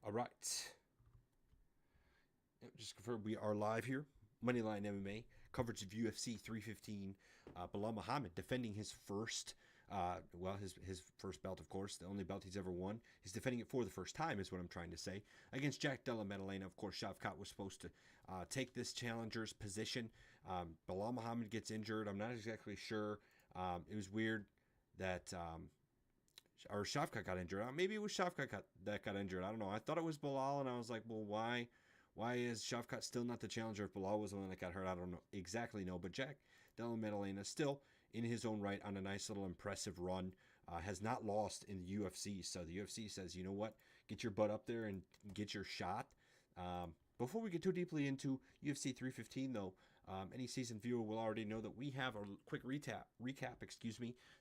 All right. Just confirm we are live here. Moneyline MMA coverage of UFC 315. Bilal Muhammad defending his first, his first belt, of course, the only belt he's ever won. He's defending it for the first time, is what I'm trying to say, against Della Maddalena. Of course, Shavkat was supposed to take this challenger's position. Bilal Muhammad gets injured. I'm not exactly sure. It was weird that. Or Shavkat got injured. Maybe it was Shavkat that got injured. I don't know. I thought it was Bilal, and I was like, well, why? Why is Shavkat still not the challenger if Bilal was the one that got hurt? I don't know exactly but Jack Della Maddalena still in his own right on a nice little impressive run. Has not lost in the UFC. So the UFC says, you know what? Get your butt up there and get your shot. Before we get too deeply into UFC 315, though, any seasoned viewer will already know that we have a quick recap,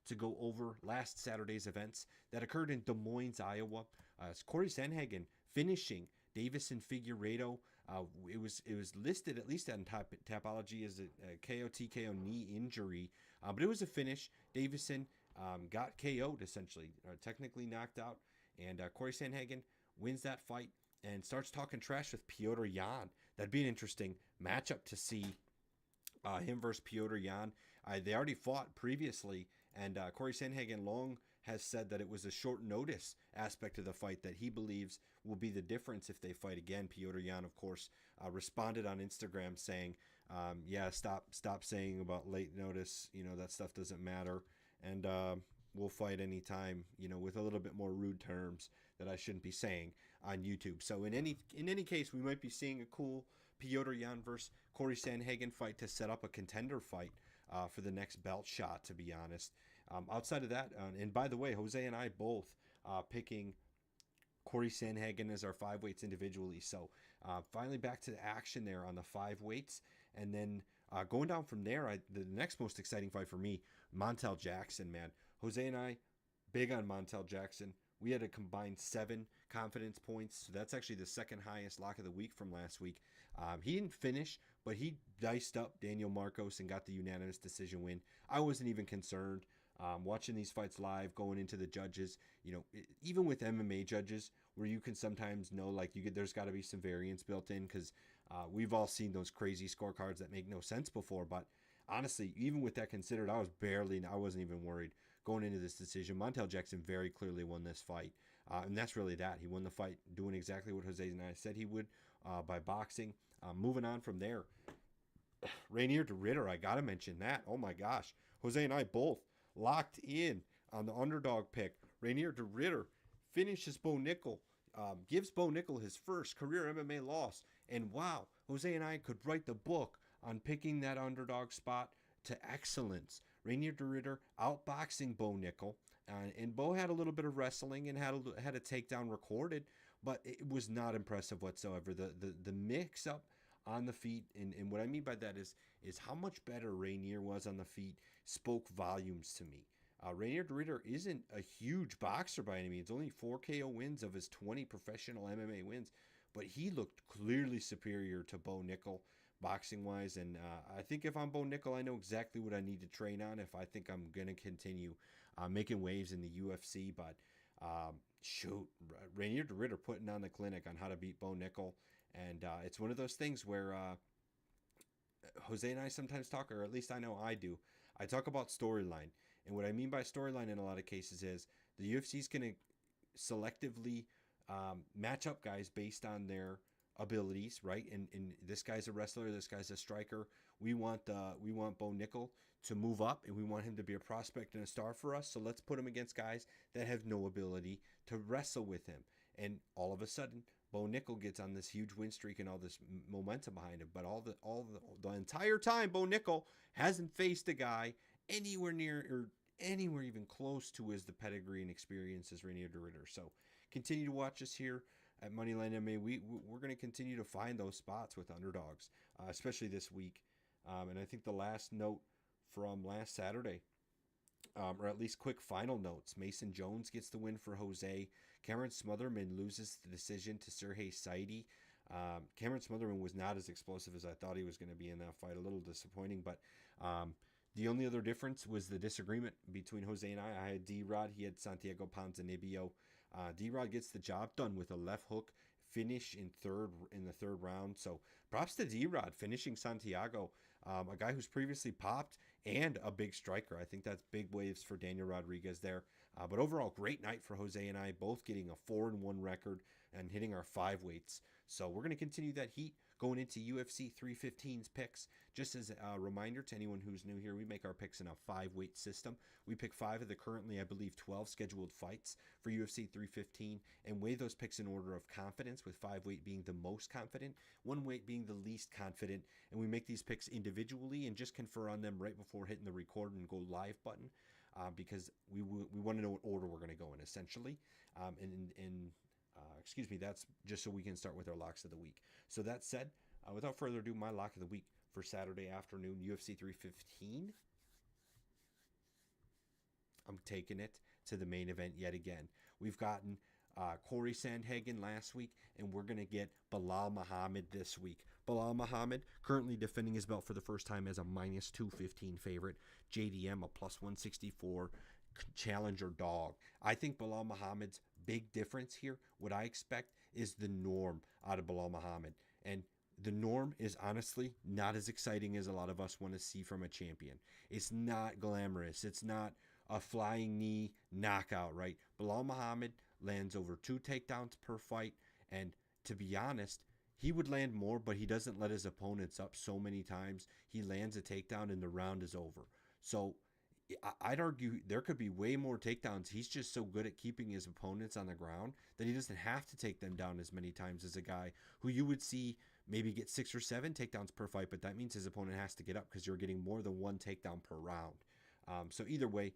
to go over last Saturday's events that occurred in Des Moines, Iowa. It's Corey Sandhagen finishing Davison Figueiredo. It was listed, at least on Tapology, as a KO TKO knee injury, but it was a finish. Davison got KO'd, essentially, technically knocked out, and Corey Sandhagen wins that fight and starts talking trash with Petr Yan. That'd be an interesting matchup to see, him versus Petr Yan. They already fought previously, and Corey Sandhagen long has said that it was a short notice aspect of the fight that he believes will be the difference if they fight again. Petr Yan, of course, responded on Instagram saying, stop saying about late notice. That stuff doesn't matter. And we'll fight anytime, with a little bit more rude terms that I shouldn't be saying on YouTube. So in any case, we might be seeing a cool Petr Yan versus Corey Sandhagen fight to set up a contender fight for the next belt shot, to be honest. Outside of that, and by the way, Jose and I both picking Corey Sandhagen as our 5 weights individually. So finally back to the action there on the 5 weights. And then going down from there, the next most exciting fight for me, Montel Jackson, man. Jose and I, big on Montel Jackson. We had a combined 7 confidence points. So that's actually the second highest lock of the week from last week. He didn't finish, but he diced up Daniel Marcos and got the unanimous decision win. I wasn't even concerned. Watching these fights live, going into the judges, even with MMA judges, where you can sometimes know, there's got to be some variance built in, because we've all seen those crazy scorecards that make no sense before. But honestly, even with that considered, I wasn't even worried going into this decision. Montel Jackson very clearly won this fight, and that's really that. He won the fight doing exactly what Jose and I said he would, by boxing. Moving on from there, Rainier de Ritter, I gotta mention that. Oh my gosh, Jose and I both locked in on the underdog pick. Rainier de Ritter finishes Bo Nickel, gives Bo Nickel his first career MMA loss. And wow, Jose and I could write the book on picking that underdog spot to excellence. Rainier de Ritter outboxing Bo Nickel. And Bo had a little bit of wrestling and had a takedown recorded, but it was not impressive whatsoever. The mix-up on the feet, and what I mean by that is how much better Rainier was on the feet spoke volumes to me. Rainier de Ritter isn't a huge boxer by any means, only 4 KO wins of his 20 professional MMA wins, but he looked clearly superior to Bo Nickel boxing-wise, and I think if I'm Bo Nickel, I know exactly what I need to train on if I think I'm going to continue making waves in the UFC, but Rainier de Ritter putting on the clinic on how to beat Bo Nickel. And it's one of those things where Jose and I sometimes talk, or at least I know I do. I talk about storyline. And what I mean by storyline in a lot of cases is the UFC is going to selectively match up guys based on their abilities, right? And this guy's a wrestler, this guy's a striker. We want Bo Nickel to move up, and we want him to be a prospect and a star for us. So let's put him against guys that have no ability to wrestle with him. And all of a sudden, Bo Nickel gets on this huge win streak and all this momentum behind him. But the entire time, Bo Nickel hasn't faced a guy anywhere near or anywhere even close to the pedigree and experience as Rainier de Ritter. So continue to watch us here at Moneyline MMA. We're going to continue to find those spots with underdogs, especially this week. And I think the last note from last Saturday, or at least quick final notes. Mason Jones gets the win for Jose. Cameron Smotherman loses the decision to Sergey Saidi. Cameron Smotherman was not as explosive as I thought he was going to be in that fight. A little disappointing, but the only other difference was the disagreement between Jose and I. I had D-Rod. He had Santiago Ponzinibbio. D-Rod gets the job done with a left hook, finish in the third round. So props to D-Rod finishing Santiago, a guy who's previously popped and a big striker. I think that's big waves for Daniel Rodriguez there. But overall, great night for Jose and I, both getting a 4-1 record and hitting our 5 weights. So we're going to continue that heat going into UFC 315's picks. Just as a reminder to anyone who's new here, we make our picks in a 5-weight system. We pick 5 of the currently, I believe, 12 scheduled fights for UFC 315 and weigh those picks in order of confidence, with 5-weight being the most confident, 1-weight being the least confident. And we make these picks individually and just confer on them right before hitting the record and go live button. Because we want to know what order we're going to go in, essentially. Excuse me, that's just so we can start with our locks of the week. So that said, without further ado, my lock of the week for Saturday afternoon, UFC 315. I'm taking it to the main event yet again. We've gotten Corey Sandhagen last week, and we're going to get Belal Muhammad this week. Belal Muhammad currently defending his belt for the first time as a minus 215 favorite. JDM a plus 164 challenger dog. I think Belal Muhammad's big difference here, what I expect, is the norm out of Belal Muhammad. And the norm is honestly not as exciting as a lot of us want to see from a champion. It's not glamorous. It's not a flying knee knockout, right? Belal Muhammad lands over 2 takedowns per fight. And to be honest, he would land more, but he doesn't let his opponents up so many times. He lands a takedown and the round is over. So I'd argue there could be way more takedowns. He's just so good at keeping his opponents on the ground that he doesn't have to take them down as many times as a guy who you would see maybe get 6 or 7 takedowns per fight, but that means his opponent has to get up because you're getting more than 1 takedown per round. So either way,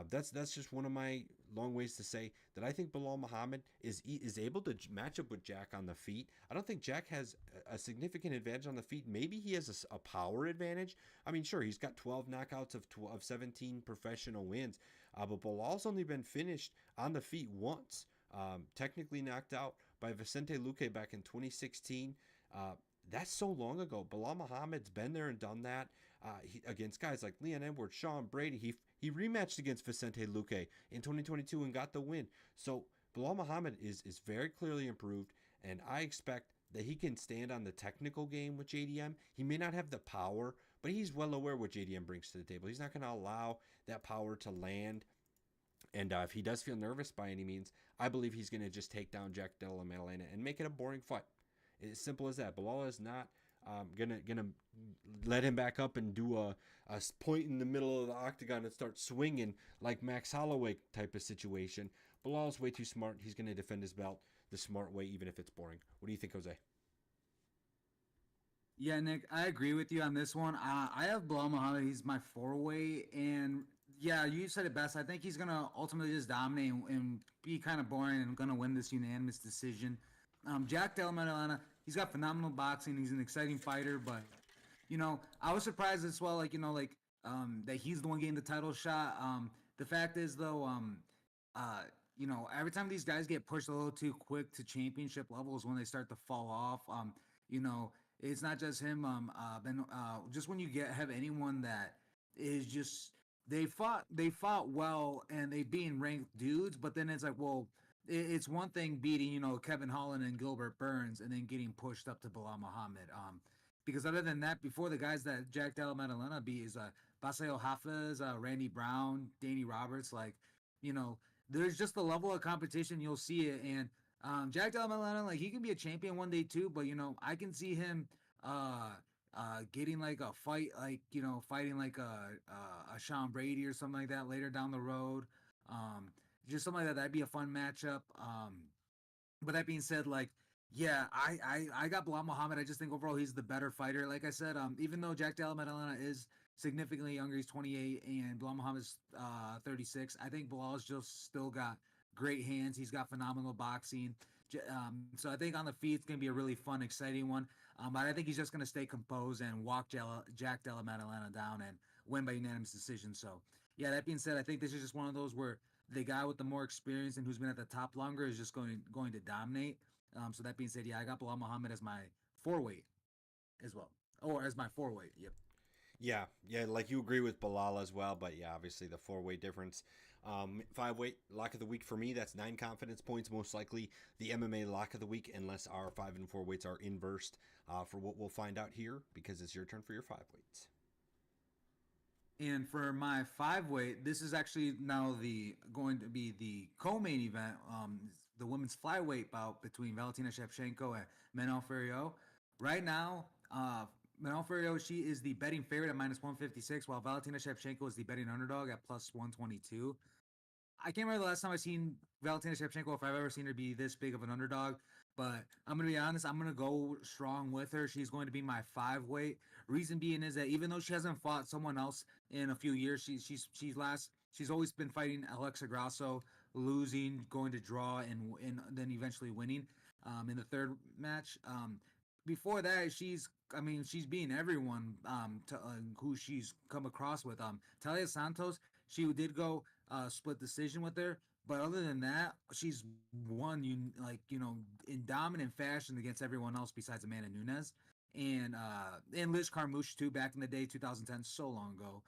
that's just one of my long ways to say that I think Belal Muhammad is able to match up with Jack on the feet. I don't think Jack has a significant advantage on the feet. Maybe he has a power advantage. I mean, sure, he's got 12 knockouts of 17 professional wins, but Belal's only been finished on the feet once, technically knocked out by Vicente Luque back in 2016. That's so long ago. Belal Muhammad's been there and done that against guys like Leon Edwards, Sean Brady. He rematched against Vicente Luque in 2022 and got the win. So Belal Muhammad is very clearly improved, and I expect that he can stand on the technical game with JDM. He may not have the power, but he's well aware what JDM brings to the table. He's not going to allow that power to land. And if he does feel nervous by any means, I believe he's going to just take down Jack Della Maddalena and make it a boring fight. It's as simple as that. Belal is not gonna let him back up and do a point in the middle of the octagon and start swinging like Max Holloway type of situation. Belal's way too smart. He's gonna defend his belt the smart way, even if it's boring. What do you think, Jose? Yeah, Nick, I agree with you on this one. I have Belal Muhammad. He's my 4-way, and yeah, you said it best. I think he's gonna ultimately just dominate and be kind of boring and gonna win this unanimous decision. Jack Della Maddalena, he's got phenomenal boxing. He's an exciting fighter, but I was surprised as well. That he's the one getting the title shot. The fact is, though, every time these guys get pushed a little too quick to championship levels when they start to fall off. You know, it's not just him. Just when you have anyone that is just they fought well and they being ranked dudes, but then it's like, well, it's one thing beating Kevin Holland and Gilbert Burns and then getting pushed up to Belal Muhammad. Because other than that, before the guys that Jack Della Maddalena beat is Basayo Hafez, Randy Brown, Danny Roberts. There's just the level of competition you'll see it. And Jack Della Maddalena, he can be a champion one day too. But I can see him getting like a fight, fighting like a Sean Brady or something like that later down the road. Just something like that. That'd be a fun matchup. But that being said, yeah, I got Belal Muhammad. I just think overall he's the better fighter. Like I said, even though Jack Della Maddalena is significantly younger, he's 28, and Belal Muhammad's 36. I think Belal's just still got great hands. He's got phenomenal boxing. So I think on the feet it's gonna be a really fun, exciting one. But I think he's just gonna stay composed and walk Jack Della Maddalena down and win by unanimous decision. So yeah, that being said, I think this is just one of those where the guy with the more experience and who's been at the top longer is just going to dominate. So that being said, yeah, I got Belal Muhammad as my 4-weight as well, or as my 4-weight. Yep. Yeah, like you agree with Bilal as well, but yeah, obviously the four-weight difference. Five-weight lock of the week for me, that's 9 confidence points, most likely the MMA lock of the week, unless our 5 and 4 weights are inversed for what we'll find out here, because it's your turn for your 5 weights. And for my five weight, this is actually now the going to be the co-main event, the women's flyweight bout between Valentina Shevchenko and Manon Ferriot. Right now, Manon Ferriot, she is the betting favorite at -156, while Valentina Shevchenko is the betting underdog at +122. I can't remember the last time I seen Valentina Shevchenko, if I've ever seen her be this big of an underdog. But I'm gonna be honest, I'm gonna go strong with her. She's going to be my five weight. Reason being is that even though she hasn't fought someone else in a few years, she's always been fighting Alexa Grasso, losing, going to draw, and then eventually winning in the third match. Before that, she's beating everyone who she's come across with. Talia Santos, she did go split decision with her. But other than that, she's won in dominant fashion against everyone else besides Amanda Nunes and Liz Carmouche too back in the day, 2010, so long ago.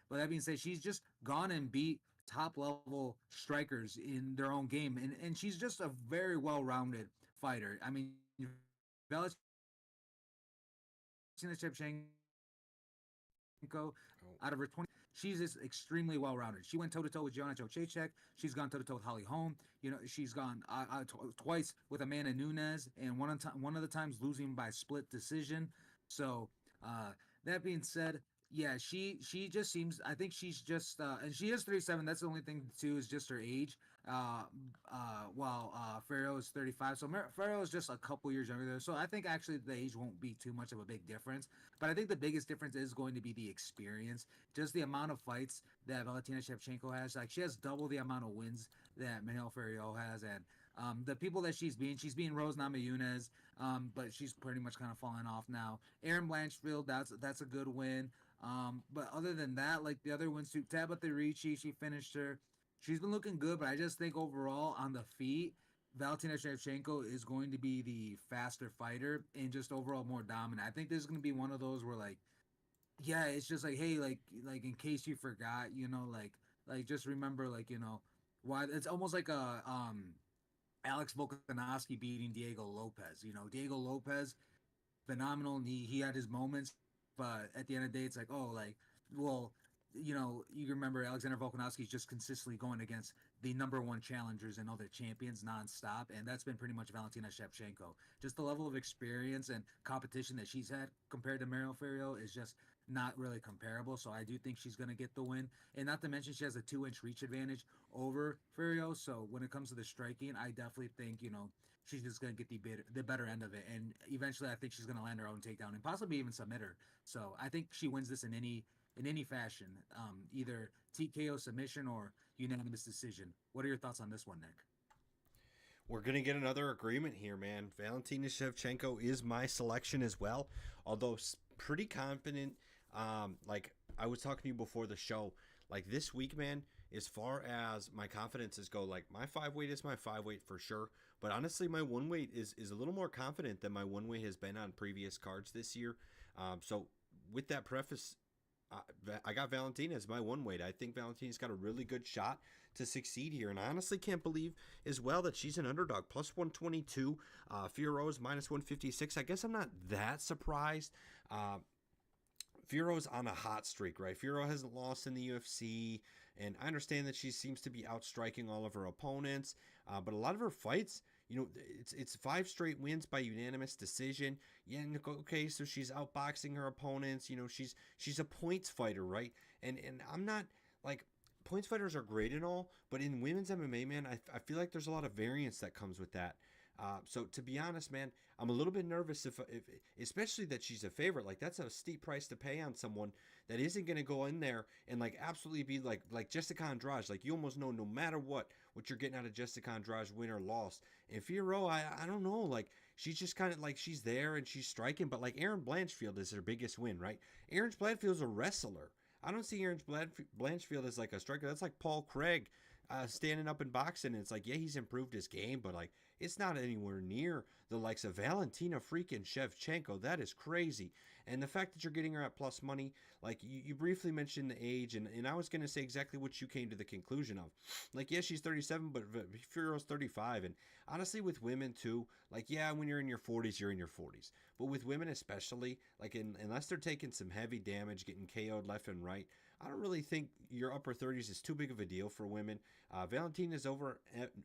But that being said, she's just gone and beat top level strikers in their own game, and she's just a very well rounded fighter. I mean, Valentina Shevchenko Oh, out of her 20, she's just extremely well rounded. She went toe to toe with Joanna Jacek. She's gone toe to toe with Holly Holm. You know, she's gone twice with Amanda Nunes, and one of the times losing by split decision. So that being said, yeah, she just seems. I think she's just, and she is 37. That's the only thing too is just her age. Uh, while Ferro is 35, so Ferro is just a couple years younger there. So I think actually the age won't be too much of a big difference. But I think the biggest difference is going to be the experience, just the amount of fights that Valentina Shevchenko has. Like she has double the amount of wins that Manuel Ferriol has, and the people that she's being Rose Namajunas, but she's pretty much kind of falling off now. Aaron Blanchfield, that's a good win. But other than that, like the other wins too, Tabitha Ricci, she finished her. She's been looking good, but I just think overall on the feet, Valentina Shevchenko is going to be the faster fighter and just overall more dominant. I think this is going to be one of those where like, yeah, it's just like, hey, like in case you forgot, like just remember, like why it's almost like a Alex Volkanovski beating Diego Lopez. Diego Lopez, phenomenal. And he had his moments, but at the end of the day, it's like, oh, like, well, you remember Alexander Volkanovski is just consistently going against the number one challengers and other champions nonstop, and that's been pretty much Valentina Shevchenko. Just the level of experience and competition that she's had compared to Mariel Ferriol is just not really comparable. So I do think she's going to get the win, and not to mention she has a 2-inch reach advantage over Ferriol. So when it comes to the striking, I definitely think she's just going to get the better end of it, and eventually I think she's going to land her own takedown and possibly even submit her. So I think she wins this in any fashion, either TKO submission or unanimous decision. What are your thoughts on this one, Nick? we're gonna get another agreement here, man. Valentina Shevchenko is my selection as well, although pretty confident. Like I was talking to you before the show, like this week, man. As far as my confidences go, like my 5 weight is my 5 weight for sure. But honestly, my 1 weight is a little more confident than my 1 weight has been on previous cards this year. So with that preface, I got Valentina as my 1 weight. I think Valentina's got a really good shot to succeed here, and I honestly can't believe as well that she's an underdog. +122, Fiorot's -156. I guess I'm not that surprised. Fiorot's on a hot streak, right? Fiorot hasn't lost in the UFC, and I understand that she seems to be outstriking all of her opponents, but a lot of her fights, it's 5 straight wins by unanimous decision. Yeah, okay, so she's outboxing her opponents. She's a points fighter, right? And I'm not like points fighters are great and all, but in women's MMA, man, I feel like there's a lot of variance that comes with that. So to be honest, man, I'm a little bit nervous if especially that she's a favorite. Like that's a steep price to pay on someone that isn't going to go in there and like absolutely be like Jessica Andrade. Like you almost know no matter what you're getting out of Jessica Andrade, win or loss. And Fiorot, I don't know. Like she's just kind of like she's there and she's striking, but like Aaron Blanchfield is her biggest win, right? Aaron Blanchfield's a wrestler. I don't see Aaron Blanchfield as like a striker. That's like Paul Craig. standing up in boxing. And it's like, yeah, he's improved his game, but like it's not anywhere near the likes of Valentina freaking Shevchenko. That is crazy. And the fact that you're getting her at plus money, like you briefly mentioned the age, and I was going to say exactly what you came to the conclusion of. Like, yeah, she's 37, but Furio's 35. And honestly, with women too, like, yeah, when you're in your 40s, you're in your 40s. But with women especially, like, unless they're taking some heavy damage, getting KO'd left and right, I don't really think your upper 30s is too big of a deal for women. Valentina's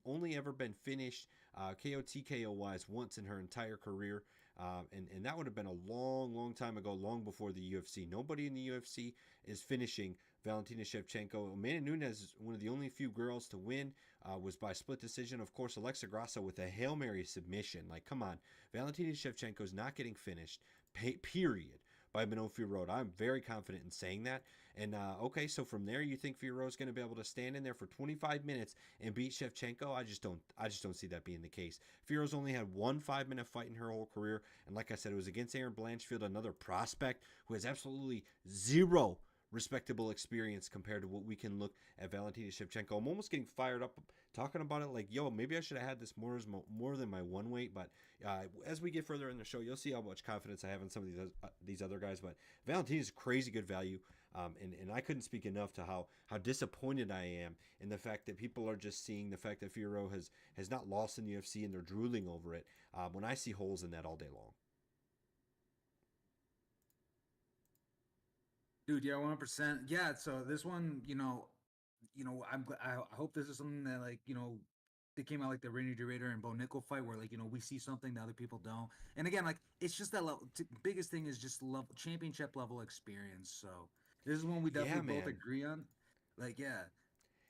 only ever been finished KO TKO wise once in her entire career. And that would have been a long, long time ago, long before the UFC. Nobody in the UFC is finishing Valentina Shevchenko. Amanda Nunes is one of the only few girls to win, was by split decision. Of course, Alexa Grasso with a Hail Mary submission. Like, come on. Valentina Shevchenko is not getting finished, period, by Manon Fiorot. I'm very confident in saying that. And okay, so from there, you think Fiorot's going to be able to stand in there for 25 minutes and beat Shevchenko? I just don't see that being the case. Fiorot's only had one 5-minute fight in her whole career, and like I said, it was against Erin Blanchfield, another prospect who has absolutely zero respectable experience compared to what we can look at Valentina Shevchenko. I'm almost getting fired up talking about it. Like, yo, maybe I should have had this more than my one weight. But as we get further in the show, you'll see how much confidence I have in some of these other guys. But Valentina's crazy good value. And I couldn't speak enough to how disappointed I am in the fact that people are just seeing the fact that Fiorot has not lost in the UFC and they're drooling over it when I see holes in that all day long. Dude, yeah, 100%. Yeah, so this one, I hope this is something that, like, they came out like the Rainy DeRaider and Bo Nickel fight where, like, we see something that other people don't. And again, like, it's just that level. Biggest thing is just level, championship level experience. So this is one we Yeah, definitely both man. agree on. Like, yeah,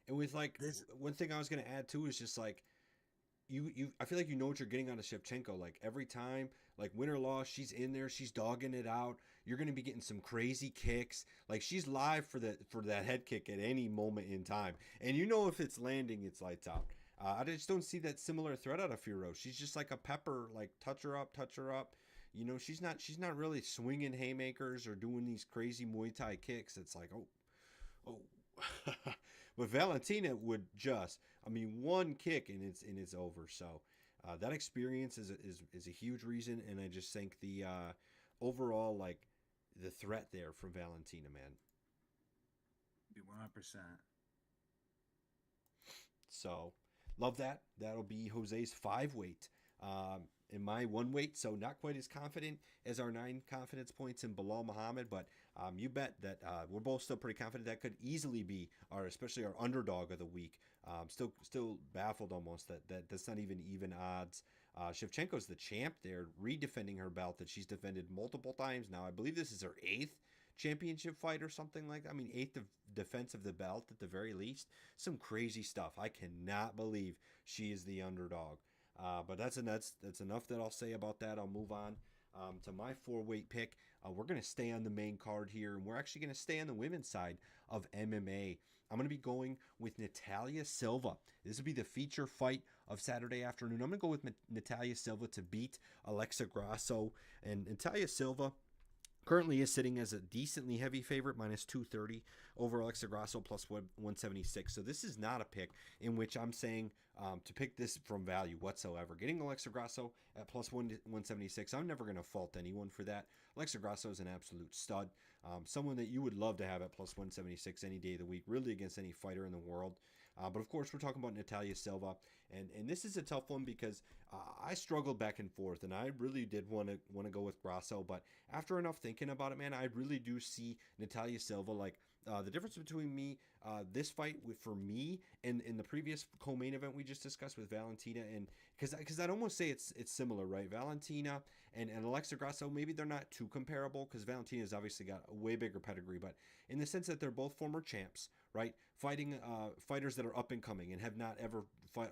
And with like this. one thing I was gonna add too is just like you I feel like you know what you're getting out of Shevchenko. Like every time, like win or loss, she's in there, she's dogging it out. You're gonna be getting some crazy kicks. Like she's live for that head kick at any moment in time. And you know if it's landing, it's lights out. I just don't see that similar threat out of Furo. She's just like a pepper, like touch her up, touch her up. You know, she's not really swinging haymakers or doing these crazy Muay Thai kicks. It's like, oh. But Valentina would just, I mean, one kick and it's over. So that experience is a huge reason, and I just think the overall like the threat there from Valentina, man. 100%. So love that. That'll be Jose's 5 weight. In my 1 weight, so not quite as confident as our 9 confidence points in Bilal Muhammad, but you bet that we're both still pretty confident that could easily be especially our underdog of the week. Still baffled almost that that's not even odds. Shevchenko's the champ there, redefending her belt that she's defended multiple times now. I believe this is her 8th championship fight or something like that. I mean, 8th defense of the belt at the very least. Some crazy stuff. I cannot believe she is the underdog. But that's enough that I'll say about that. I'll move on to my 4-weight pick. We're going to stay on the main card here, and we're actually going to stay on the women's side of MMA. I'm going to be going with Natalia Silva. This will be the feature fight of Saturday afternoon. I'm going to go with Natalia Silva to beat Alexa Grasso. And Natalia Silva currently is sitting as a decently heavy favorite, minus 230 over Alexa Grasso, plus 176. So this is not a pick in which I'm saying to pick this from value whatsoever. Getting Alexa Grasso at plus 176, I'm never going to fault anyone for that. Alexa Grasso is an absolute stud. Someone that you would love to have at plus 176 any day of the week, really against any fighter in the world. But of course, we're talking about Natalia Silva, and this is a tough one because I struggled back and forth, and I really did want to go with Grasso. But after enough thinking about it, man, I really do see Natalia Silva like the difference between this fight for me and in the previous co-main event we just discussed with Valentina, and because I'd almost say it's similar, right? Valentina and Alexa Grasso, maybe they're not too comparable because Valentina's obviously got a way bigger pedigree, but in the sense that they're both former champs, right? Fighting fighters that are up and coming and have not ever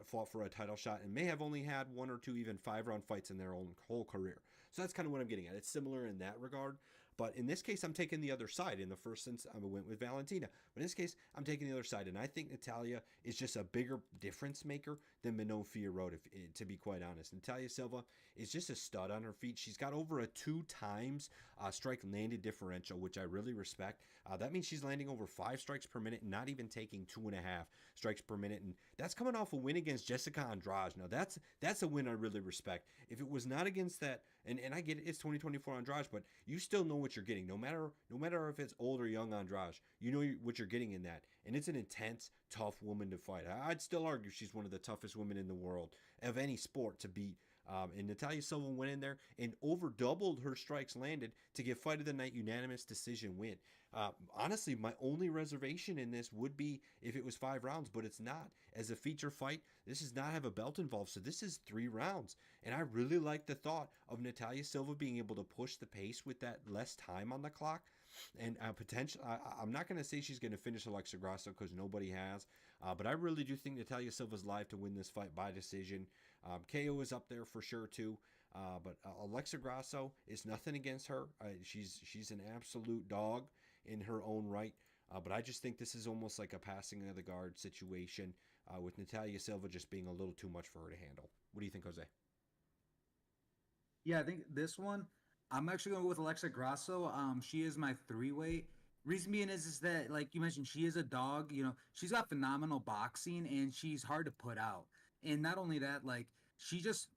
fought for a title shot and may have only had 1 or 2 even 5-round fights in their own whole career. So that's kind of what I'm getting at. It's similar in that regard. But in this case, I'm taking the other side. In the first instance, I went with Valentina. But in this case, I'm taking the other side. And I think Natalia is just a bigger difference maker than Manon Fiorot, to be quite honest. Natalia Silva is just a stud on her feet. She's got over a 2 times strike landed differential, which I really respect. That means she's landing over 5 strikes per minute and not even taking 2.5 strikes per minute. And that's coming off a win against Jessica Andrade. Now, that's a win I really respect. If it was not against that, and I get it, it's 2024 Andrade, but you still know what you're getting. No matter if it's old or young Andrade, you know what you're getting in that. And it's an intense, tough woman to fight. I'd still argue she's one of the toughest women in the world of any sport to beat. And Natalia Silva went in there and over doubled her strikes landed to get fight of the night unanimous decision win. Honestly, my only reservation in this would be if it was 5 rounds, but it's not. As a feature fight, this does not have a belt involved, so this is 3 rounds. And I really like the thought of Natalia Silva being able to push the pace with that less time on the clock. And potentially, I'm not going to say she's going to finish Alexa Grasso because nobody has, but I really do think Natalia Silva's live to win this fight by decision. KO is up there for sure too. But Alexa Grasso is nothing against her. She's an absolute dog in her own right. But I just think this is almost like a passing of the guard situation with Natalia Silva just being a little too much for her to handle. What do you think, Jose? Yeah, I think this one, I'm actually going with Alexa Grasso. She is my 3 weight. Reason being is that, like you mentioned, she is a dog. She's got phenomenal boxing and she's hard to put out. And not only that, like she just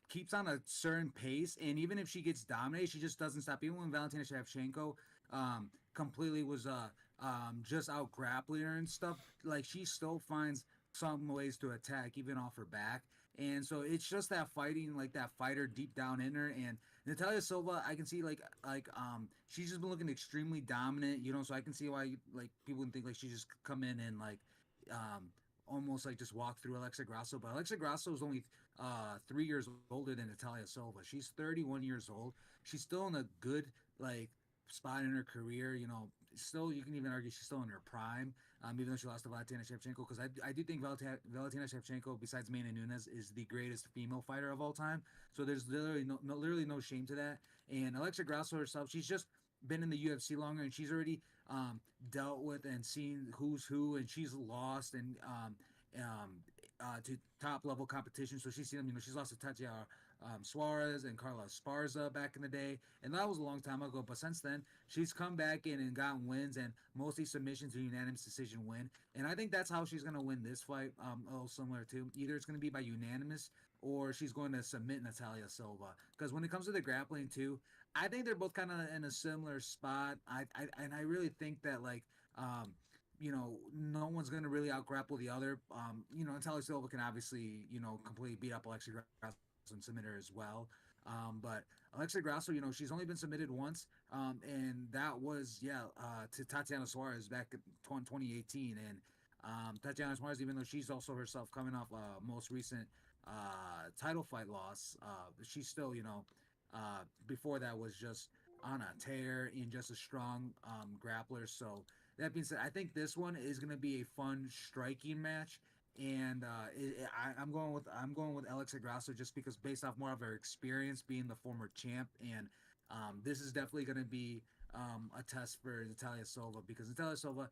keeps on a certain pace, and even if she gets dominated, she just doesn't stop. Even when Valentina Shevchenko completely was just out grappling her and stuff, like she still finds some ways to attack, even off her back. And so it's just that fighting, like that fighter deep down in her. And Natalia Silva, I can see she's just been looking extremely dominant, so I can see why like people can think like she just come in and like almost like just walk through Alexa Grasso. But Alexa Grasso is only 3 years older than Natalia Silva. She's 31 years old. She's still in a good like spot in her career. Still you can even argue she's still in her prime. Even though she lost to Valentina Shevchenko, because I do think Valentina Shevchenko, besides Maina Nunes, is the greatest female fighter of all time. So there's literally no shame to that. And Alexa Grasso herself, she's just been in the UFC longer, and she's already dealt with and seen who's who, and she's lost and to top level competition. So she's seen them. She's lost to Tatiana Suarez and Carla Esparza back in the day, and that was a long time ago. But since then, she's come back in and gotten wins, and mostly submissions or unanimous decision win. And I think that's how she's going to win this fight. A little similar to either it's going to be by unanimous or she's going to submit Natalia Silva. Because when it comes to the grappling too, I think they're both kind of in a similar spot. I really think that no one's going to really out grapple the other. Natalia Silva can obviously, completely beat up Alexa Grasso and submit her as well. But Alexa Grasso, she's only been submitted once, and that was, to Tatiana Suarez back in 2018. And Tatiana Suarez, even though she's also herself coming off most recent title fight loss, she's still, before that was just on a tear and just a strong grappler. So that being said, I think this one is going to be a fun striking match, and I'm going with Alexa Grasso just because based off more of her experience being the former champ, and this is definitely going to be a test for Natalia Silva because Natalia Silva,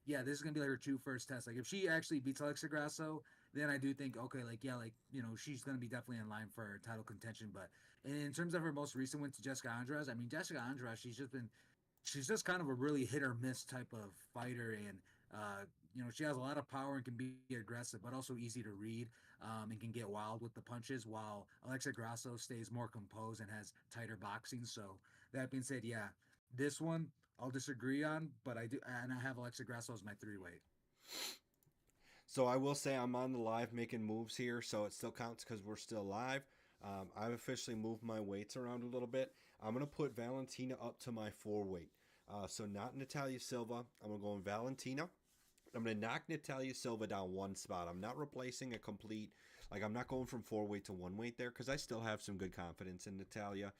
this is going to be like her first tests. Like if she actually beats Alexa Grasso, then I do think okay, she's going to be definitely in line for title contention. But in terms of her most recent win to Jessica Andrade, I mean Jessica Andrade, she's just kind of a really hit or miss type of fighter, and she has a lot of power and can be aggressive, but also easy to read, and can get wild with the punches. While Alexa Grasso stays more composed and has tighter boxing. So that being said, this one I'll disagree on, but I do, and I have Alexa Grasso as my 3-weight. So I will say I'm on the live making moves here, so it still counts because we're still live. I've officially moved my weights around a little bit. I'm going to put Valentina up to my 4-weight. So not Natalia Silva. I'm going to go in Valentina. I'm going to knock Natalia Silva down one spot. I'm not replacing a complete, I'm not going from 4-weight to 1-weight there because I still have some good confidence in Natalia.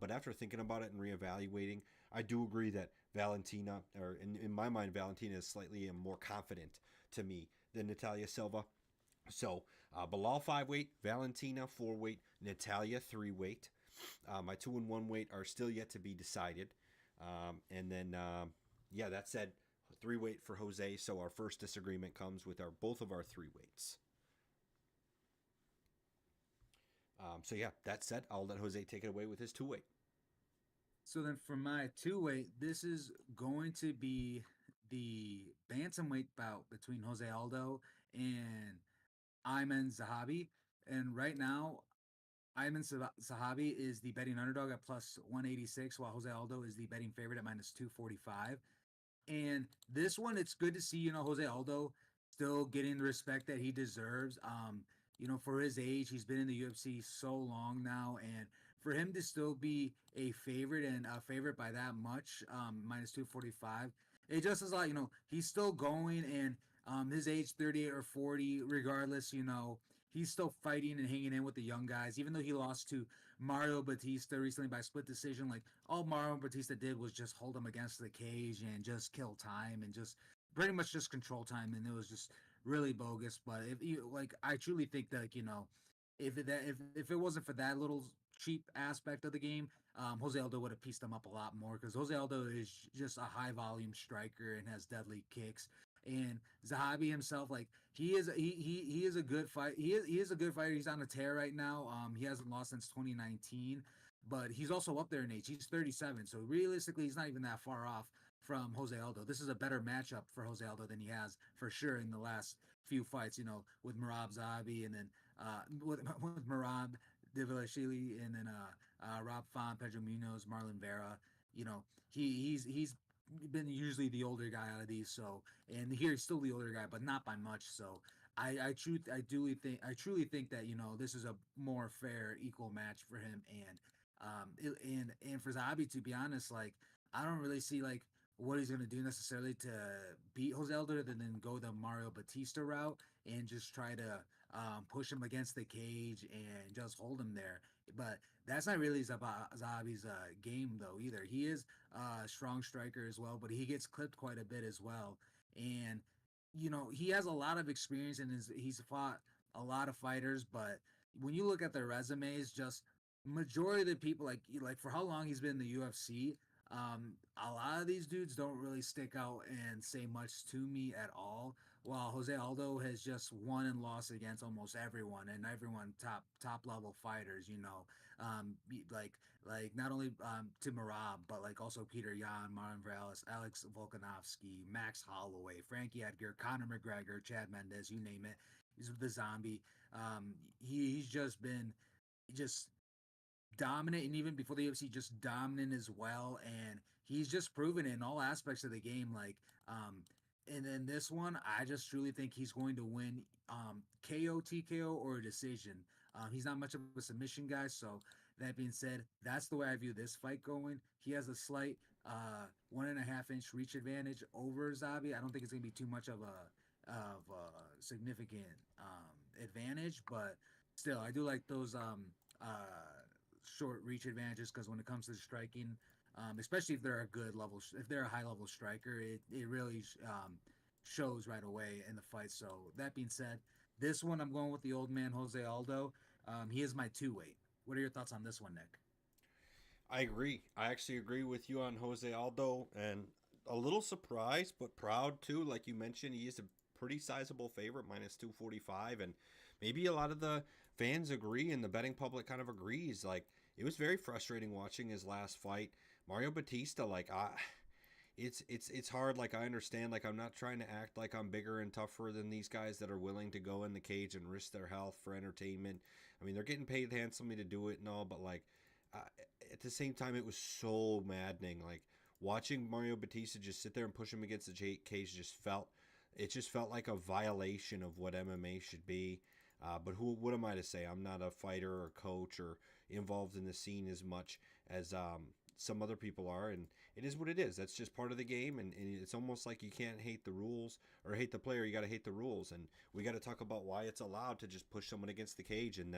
But after thinking about it and reevaluating, I do agree that Valentina, or in my mind, Valentina is slightly more confident to me than Natalia Silva. So Bilal 5-weight, Valentina 4-weight, Natalia 3-weight. My 2 and 1 weight are still yet to be decided. And then, yeah, that said, 3 weight for Jose. So our first disagreement comes with our both of our 3 weights. So yeah, that said, I'll let Jose take it away with his 2 weight. So then for my two weight, this is going to be the bantamweight bout between Jose Aldo and Ayman Zahabi. And right now, Zahabi is the betting underdog at plus 186, while Jose Aldo is the betting favorite at minus 245. And this one, it's good to see, Jose Aldo still getting the respect that he deserves. For his age, he's been in the UFC so long now, and for him to still be a favorite and a favorite by that much, minus 245, it just is like, he's still going, and his age, 38 or 40, regardless, he's still fighting and hanging in with the young guys, even though he lost to Mario Batista recently by split decision. Like, all Mario Batista did was just hold him against the cage and just kill time and just pretty much just control time, and it was just really bogus. But if you like, I truly think that, if it wasn't for that little cheap aspect of the game, Jose Aldo would have pieced him up a lot more, because Jose Aldo is just a high volume striker and has deadly kicks. And Zahabi himself, like, he is a good fight. He is a good fighter. He's on a tear right now. He hasn't lost since 2019, but he's also up there in age. He's 37, so realistically, he's not even that far off from Jose Aldo. This is a better matchup for Jose Aldo than he has for sure in the last few fights. With Merab Zahabi, and then with Merab Divilashvili, and then Rob Font, Pedro Munoz, Marlon Vera. He's been usually the older guy out of these. So, and here he's still the older guy, but not by much. So I truly think that, this is a more fair, equal match for him. And for Zabi, to be honest, like, I don't really see like what he's gonna do necessarily to beat Jose Aldo, other than go the Mario Batista route and just try to push him against the cage and just hold him there. But that's not really Zahabi's game though either. He is a strong striker as well, but he gets clipped quite a bit as well. And he has a lot of experience, and he's fought a lot of fighters. But when you look at their resumes, just majority of the people, like for how long he's been in the UFC, a lot of these dudes don't really stick out and say much to me at all. While Jose Aldo has just won and lost against almost everyone, and everyone top level fighters, like not only to Marab, but like also Peter Yan, Marlon Morales, Alex Volkanovski, Max Holloway, Frankie Edgar, Conor McGregor, Chad Mendes, you name it. He's the zombie. He's just been just dominant, and even before the UFC, just dominant as well. And he's just proven it in all aspects of the game. And then this one, I just truly think he's going to win KO, TKO, or a decision. He's not much of a submission guy. So that being said, that's the way I view this fight going. He has a slight 1.5 inch reach advantage over Zabi. I don't think it's going to be too much of a significant advantage, but still, I do like those short reach advantages, because when it comes to striking, especially if they're a if they're a high level striker, it really shows right away in the fight. So that being said, this one I'm going with the old man Jose Aldo. He is my 2 weight. What are your thoughts on this one, Nick? I agree. I actually agree with you on Jose Aldo, and a little surprised but proud too. Like you mentioned, he is a pretty sizable favorite, minus 245, and maybe a lot of the fans agree, and the betting public kind of agrees. Like, it was very frustrating watching his last fight. Mario Batista, like, it's hard. Like, I understand. Like, I'm not trying to act like I'm bigger and tougher than these guys that are willing to go in the cage and risk their health for entertainment. I mean, they're getting paid handsomely to do it and all, but like, uh, at the same time, it was so maddening. Like, watching Mario Batista just sit there and push him against the cage just felt like a violation of what MMA should be. But what am I to say? I'm not a fighter or coach or involved in the scene as much as some other people are, and it is what it is. That's just part of the game, and it's almost like you can't hate the rules or hate the player. You got to hate the rules, and we got to talk about why it's allowed to just push someone against the cage, and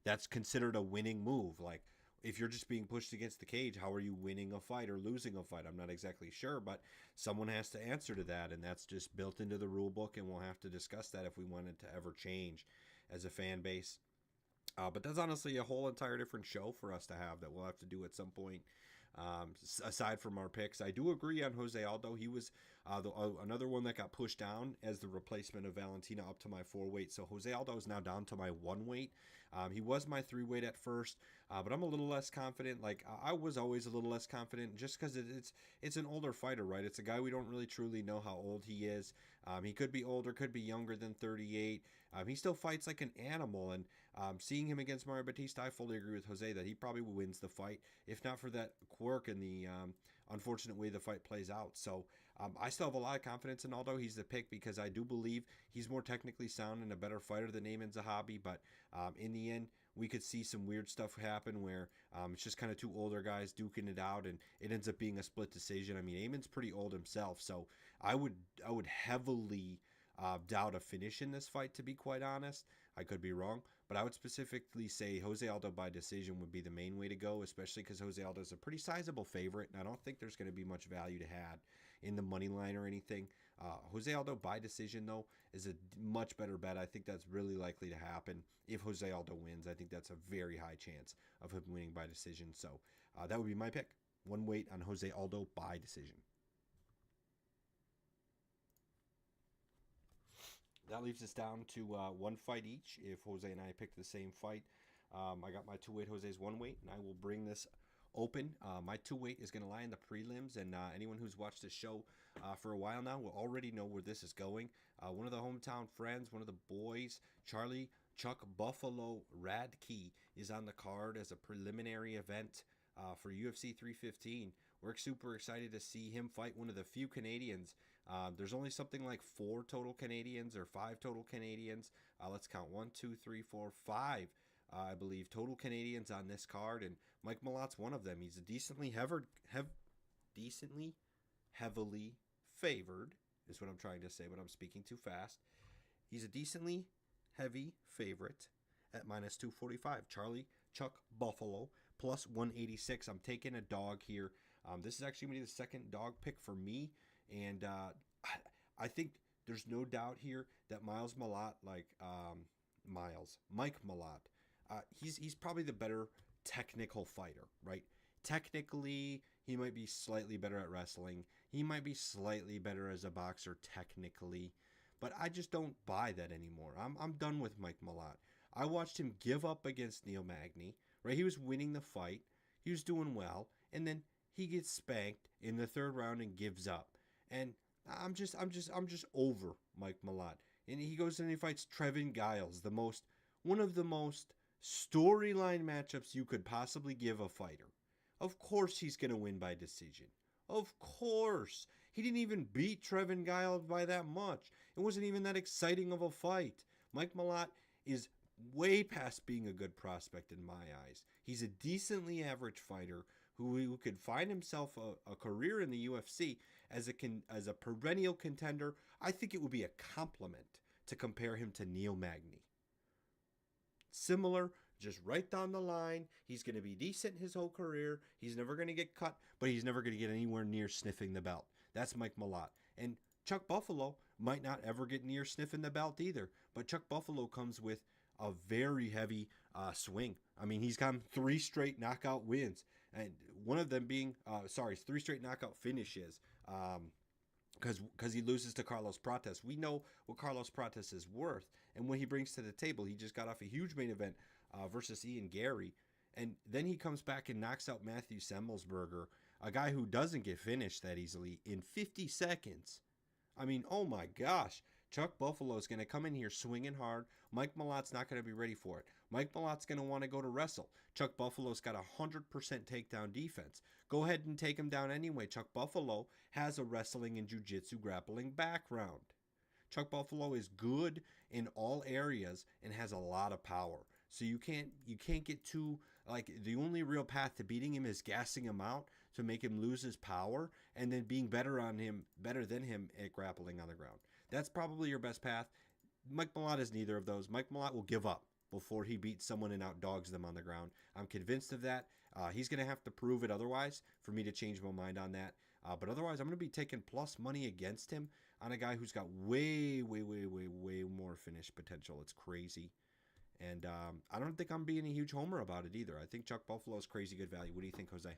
that's considered a winning move. Like, if you're just being pushed against the cage, how are you winning a fight or losing a fight? I'm not exactly sure, but someone has to answer to that, and that's just built into the rule book, and we'll have to discuss that if we wanted to ever change as a fan base. But that's honestly a whole entire different show for us to have that we'll have to do at some point. Aside from our picks, I do agree on Jose Aldo. He was another one that got pushed down as the replacement of Valentina up to my 4 weight. So Jose Aldo is now down to my 1 weight. He was my 3 weight at first, but I'm a little less confident. Like I was always a little less confident, just because it's an older fighter, right? It's a guy we don't really truly know how old he is. He could be older, could be younger than 38. He still fights like an animal, and seeing him against Mario Batista, I fully agree with Jose that he probably wins the fight, if not for that quirk and the unfortunate way the fight plays out. So I still have a lot of confidence in Aldo. He's the pick because I do believe he's more technically sound and a better fighter than Ayman Zahabi. But in the end, we could see some weird stuff happen where it's just kind of two older guys duking it out, and it ends up being a split decision. I mean, Ayman's pretty old himself, so I would heavily doubt a finish in this fight, to be quite honest. I could be wrong, but I would specifically say Jose Aldo by decision would be the main way to go, especially because Jose Aldo is a pretty sizable favorite, and I don't think there's going to be much value to had in the money line or anything. Jose Aldo by decision, though, is a much better bet. I think that's really likely to happen if Jose Aldo wins. I think that's a very high chance of him winning by decision. So that would be my pick. 1 weight on Jose Aldo by decision. That leaves us down to one fight each. If Jose and I picked the same fight, I got my 2 weight, Jose's 1 weight, and I will bring this open. My 2 weight is going to lie in the prelims, and anyone who's watched this show for a while now will already know where this is going. One of the hometown friends, one of the boys, Charlie Chuck Buffalo Radke, is on the card as a preliminary event for UFC 315. We're super excited to see him fight one of the few Canadians. There's only something like 4 total Canadians or 5 total Canadians. Let's count 1, 2, 3, 4, 5. I believe total Canadians on this card, and Mike Malot's one of them. He's a decently heavily favored, is what I'm trying to say, but I'm speaking too fast. He's a decently heavy favorite at minus 245. Charlie Chuck Buffalo plus 186. I'm taking a dog here. This is actually going to be the second dog pick for me, and I think there's no doubt here that Mike Malott, he's probably the better technical fighter, right? Technically, he might be slightly better at wrestling. He might be slightly better as a boxer technically, but I just don't buy that anymore. I'm done with Mike Malott. I watched him give up against Neil Magny, right? He was winning the fight. He was doing well, and then he gets spanked in the 3rd round and gives up. And I'm just over Mike Malott. And he goes and he fights Trevin Giles, one of the most storyline matchups you could possibly give a fighter. Of course he's going to win by decision. Of course. He didn't even beat Trevin Giles by that much. It wasn't even that exciting of a fight. Mike Malott is way past being a good prospect in my eyes. He's a decently average fighter who could find himself a career in the UFC as a perennial contender. I think it would be a compliment to compare him to Neil Magny. Similar, just right down the line. He's going to be decent his whole career. He's never going to get cut, but he's never going to get anywhere near sniffing the belt. That's Mike Malott. And Chuck Buffalo might not ever get near sniffing the belt either, but Chuck Buffalo comes with a very heavy swing. I mean, he's gotten 3 straight knockout wins, and one of them being, 3 straight knockout finishes, because he loses to Carlos Prates. We know what Carlos Prates is worth and what he brings to the table. He just got off a huge main event versus Ian Gary, and then he comes back and knocks out Matthew Semmelsberger, a guy who doesn't get finished that easily, in 50 seconds. I mean, oh my gosh. Chuck Buffalo is going to come in here swinging hard. Mike Malott's not going to be ready for it. Mike Malott's going to want to go to wrestle. Chuck Buffalo's got 100% takedown defense. Go ahead and take him down anyway. Chuck Buffalo has a wrestling and jiu-jitsu grappling background. Chuck Buffalo is good in all areas and has a lot of power. So you can't get too, like, the only real path to beating him is gassing him out to make him lose his power and then being better than him at grappling on the ground. That's probably your best path. Mike Malott is neither of those. Mike Malott will give up before he beats someone and outdogs them on the ground. I'm convinced of that. He's going to have to prove it otherwise for me to change my mind on that. But otherwise, I'm going to be taking plus money against him on a guy who's got way more finish potential. It's crazy. And I don't think I'm being a huge homer about it either. I think Chuck Buffalo is crazy good value. What do you think, Jose?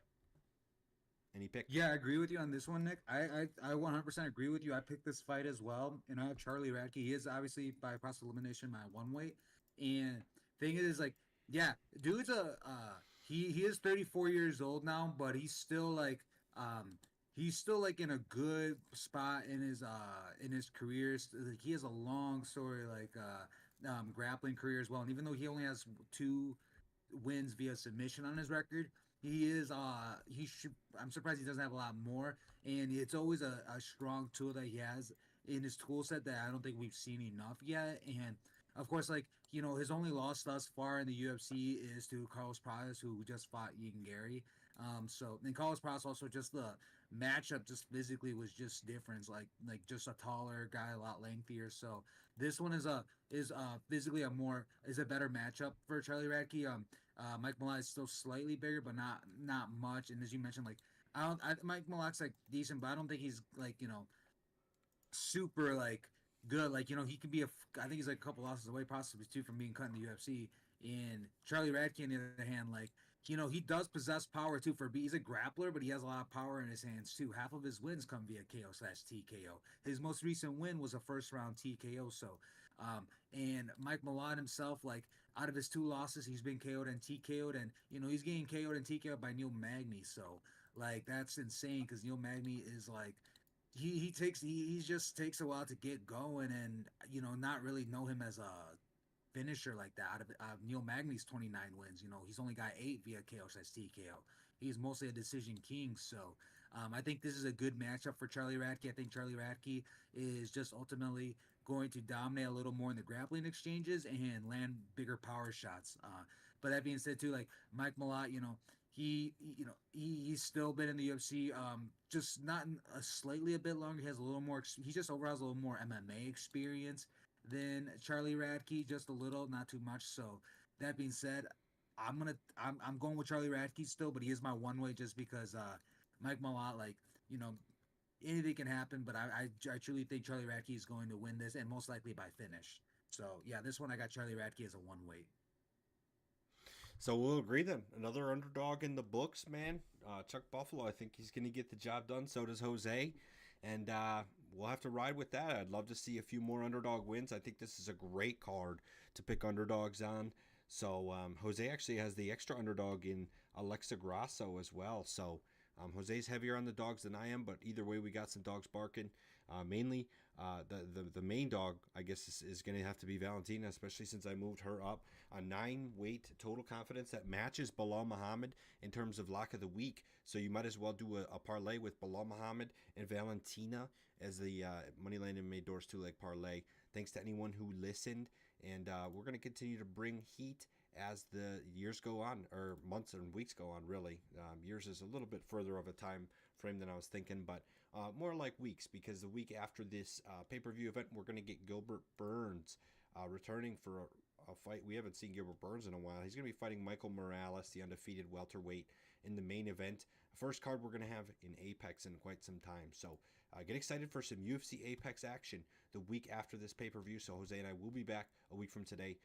Any pick? Yeah, I agree with you on this one, Nick. I 100% agree with you. I picked this fight as well, and I have Charlie Radke. He is obviously by process of elimination my one weight, and thing is like, yeah, dude's a he is 34 years old now, but he's still like in a good spot in his career. Like he has a long story grappling career as well, and even though he only has two wins via submission on his record. He should I'm surprised he doesn't have a lot more. And it's always a strong tool that he has in his tool set that I don't think we've seen enough yet. And of course, like, his only loss thus far in the UFC is to Carlos Pradas, who just fought Ian Gary. So and Carlos Pradas also just the matchup just physically was just different. Like just a taller guy, a lot lengthier. So this one is physically a better matchup for Charlie Radke. Mike Malott is still slightly bigger, but not much. And as you mentioned, like Mike Malott's like decent, but I don't think he's like super like good. Like he could be I think he's like a couple losses away, possibly too, from being cut in the UFC. And Charlie Radke, on the other hand, like he does possess power too. He's a grappler, but he has a lot of power in his hands too. Half of his wins come via KO/TKO. His most recent win was a first round TKO. So, and Mike Malott himself, like out of his two losses, he's been KO'd and TKO'd, and he's getting KO'd and TKO'd by Neil Magny. So, like that's insane because Neil Magny is like he just takes a while to get going, and not really know him as a finisher like that. Out of Neil Magny's 29 wins, he's only got 8 via KO/TKO. He's mostly a decision king. So I think this is a good matchup for Charlie Radke. I think Charlie Radke is just ultimately going to dominate a little more in the grappling exchanges and land bigger power shots. But that being said, too, like Mike Malott, he's still been in the UFC, just not a slightly a bit longer. He has a little more. He just overall has a little more MMA experience than Charlie Radke, just a little, not too much. So that being said, I'm going with Charlie Radke still, but he is my one way just because Mike Malott, like anything can happen. But I truly think Charlie Radke is going to win this, and most likely by finish. So yeah, this one I got Charlie Radke as a one weight. So we'll agree then. Another underdog in the books, man. Chuck Buffalo, I think he's going to get the job done. So does Jose. And we'll have to ride with that. I'd love to see a few more underdog wins. I think this is a great card to pick underdogs on. So Jose actually has the extra underdog in Alexa Grasso as well. So Jose's heavier on the dogs than I am, but either way, we got some dogs barking. Mainly, the main dog, I guess, is going to have to be Valentina, especially since I moved her up a 9-weight total confidence that matches Bilal Muhammad in terms of lock of the week. So you might as well do a parlay with Bilal Muhammad and Valentina as the Moneyline MMA Doors 2-leg parlay. Thanks to anyone who listened, and we're going to continue to bring heat as the years go on, or months and weeks go on, really. Years is a little bit further of a time frame than I was thinking, but more like weeks, because the week after this pay-per-view event, we're going to get Gilbert Burns returning for a fight. We haven't seen Gilbert Burns in a while. He's going to be fighting Michael Morales, the undefeated welterweight, in the main event. First card we're going to have in Apex in quite some time. So get excited for some UFC Apex action the week after this pay-per-view. So Jose and I will be back a week from today